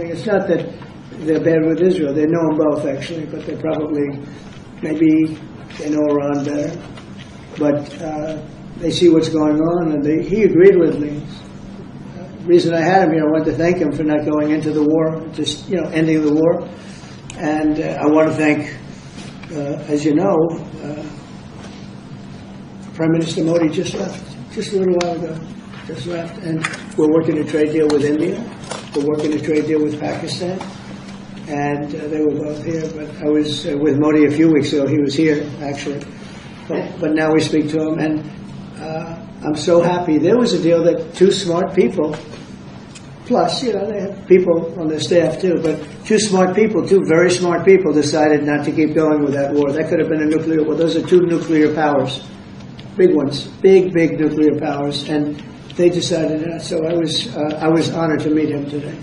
thing. It's not that they're bad with Israel. They know them both, actually, but they're probably, maybe they know Iran better. But they see what's going on, and he agreed with me. The reason I had him here, I wanted to thank him for not going into the war, just, ending the war. And I want to thank, as you know, Prime Minister Modi just left, just a little while ago, just left. And we're working a trade deal with India. We're working a trade deal with Pakistan. And they were both here. But I was with Modi a few weeks ago. He was here, actually. But now we speak to him. And I'm so happy. There was a deal that two smart people, plus, they have people on their staff too, but two very smart people decided not to keep going with that war. That could have been a nuclear war. Those are two nuclear powers. Big ones, big nuclear powers, and they decided that. So I was honored to meet him today.